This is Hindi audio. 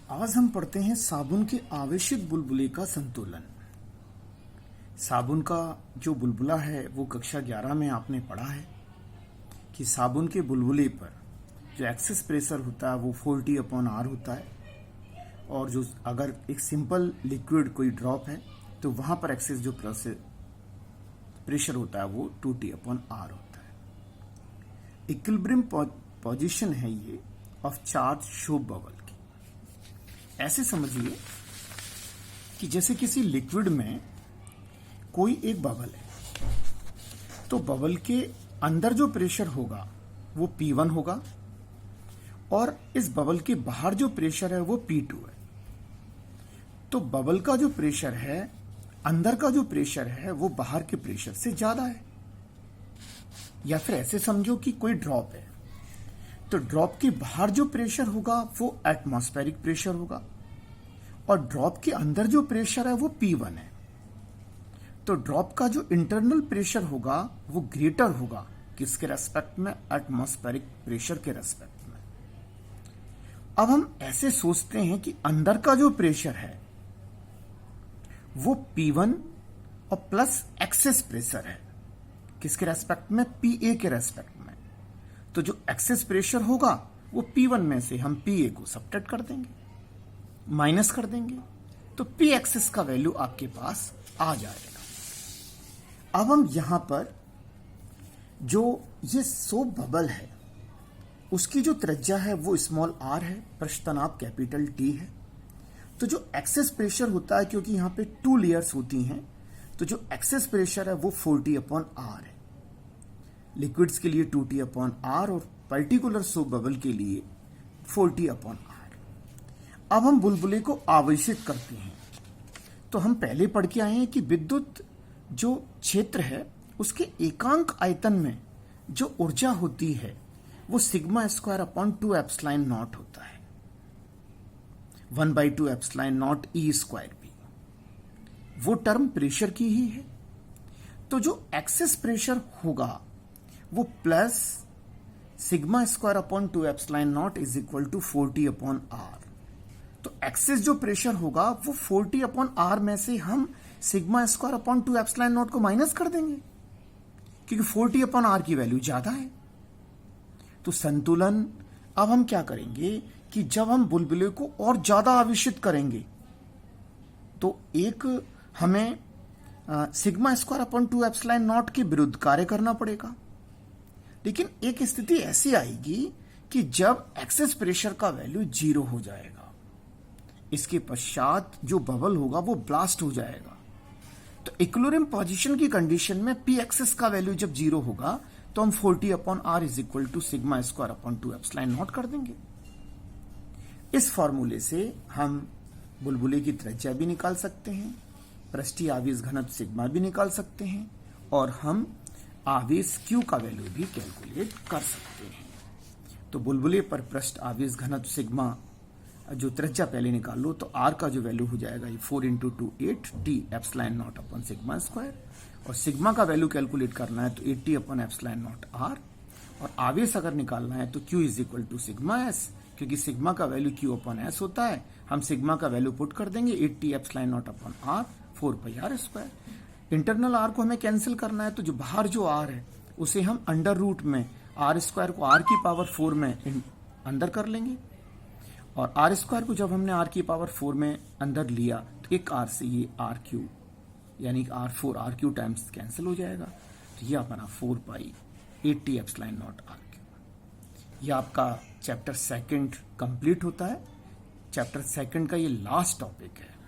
आज हम पढ़ते हैं साबुन के आवेशित बुलबुले का संतुलन। साबुन का जो बुलबुला है वो कक्षा 11 में आपने पढ़ा है कि साबुन के बुलबुले पर जो एक्सेस प्रेशर होता है वो 40/R होता है, और जो अगर एक सिंपल लिक्विड कोई ड्रॉप है तो वहां पर एक्सेस जो प्रेशर होता है वो 2T/R होता है। इक्विलिब्रियम पोजीशन है ये ऑफ चार्ज शोप बबल की। ऐसे समझिए कि जैसे किसी लिक्विड में कोई एक बबल है, तो बबल के अंदर जो प्रेशर होगा वो P1 होगा और इस बबल के बाहर जो प्रेशर है वो P2 है। तो बबल का जो प्रेशर है, अंदर का जो प्रेशर है वो बाहर के प्रेशर से ज्यादा है। या फिर ऐसे समझो कि कोई ड्रॉप है, तो ड्रॉप के बाहर जो प्रेशर होगा वो एटमॉस्फेरिक प्रेशर होगा और ड्रॉप के अंदर जो प्रेशर है वो P1 है। तो ड्रॉप का जो इंटरनल प्रेशर होगा वो ग्रेटर होगा किसके रेस्पेक्ट में? एटमॉस्फेरिक प्रेशर के रेस्पेक्ट में। अब हम ऐसे सोचते हैं कि अंदर का जो प्रेशर है वो P1 और प्लस एक्सेस प्रेशर है किसके रेस्पेक्ट में? PA के रेस्पेक्ट में। तो जो एक्सेस प्रेशर होगा वो P1 में से हम PA को सब्ट्रैक्ट कर देंगे, माइनस कर देंगे, तो P एक्सेस का वैल्यू आपके पास आ जाएगा। अब हम यहां पर जो ये सोप बबल है उसकी जो त्रिज्या है वो स्मॉल r है, पृष्ठ तनाव कैपिटल T है। तो जो एक्सेस प्रेशर होता है, क्योंकि यहां पे 2 लेयर्स होती हैं, तो जो एक्सेस प्रेशर है वो 40/R है। लिक्विड्स के लिए 2T/R और पर्टिकुलर सोप बबल के लिए 40/R। अब हम बुलबुले को आवेशित करते हैं। तो हम पहले पढ़ के आए हैं कि विद्युत जो क्षेत्र है उसके एकांक आयतन में जो ऊर्जा होती है वो σ²/2ε0 होता है, 1/2ε0 E² भी। वो टर्म प्रेशर की ही है। तो जो एक्सेस प्रेशर होगा वो प्लस σ²/2ε0 = 40/R। तो एक्सेस जो प्रेशर होगा वो 40/R में से हम σ²/2ε0 को माइनस कर देंगे, क्योंकि 40/R की वैल्यू ज्यादा है। तो संतुलन अब हम क्या करेंगे कि जब हम बुलबुले को और ज्यादा आवेशित करेंगे तो एक हमें σ²/2ε0 के विरुद्ध कार्य करना पड़ेगा। लेकिन एक स्थिति ऐसी आएगी कि जब एक्सेस प्रेशर का वैल्यू 0 हो जाएगा, इसके पश्चात जो बबल होगा वो ब्लास्ट हो जाएगा। तो इक्विलिब्रियम पोजीशन की कंडीशन में P एक्सेस का वैल्यू जब 0 होगा तो हम 40/R = σ²/2ε0 कर देंगे। इस फॉर्मूले से हम बुलबुले की त्रिज्या भी निकाल सकते हैं, पृष्ठीय आवेश घनत्व सिग्मा भी निकाल सकते हैं, और हम आवेश Q का वैल्यू भी कैलकुलेट कर सकते हैं। तो बुलबुले पर पृष्ठ आवेश घनत्व सिग्मा जो त्रिज्या पहले निकाल लो, तो R का जो वैल्यू हो जाएगा ये 4 × 2 8 T/ε0/σ², और सिग्मा का वैल्यू कैलकुलेट करना है तो 80/ε0R, और आवेश अगर निकालना है तो Q = σS, क्योंकि सिग्मा का वैल्यू Q/S होता है। हम सिग्मा का वैल्यू पुट कर देंगे 80/ε0/R 4πr²। इंटरनल R को हमें कैंसिल करना है, तो जो बाहर जो R है उसे हम अंडर रूट में R² को R⁴ में अंदर कर लेंगे, और R² को जब हमने R⁴ में अंदर लिया तो एक R से ये RQ यानी R4 RQ टाइम्स कैंसिल हो जाएगा। तो ये अपना 4π 80/ε0RQ। ये आपका चैप्टर 2 कंप्लीट होता है। चैप्टर 2 का ये लास्ट टॉपिक है।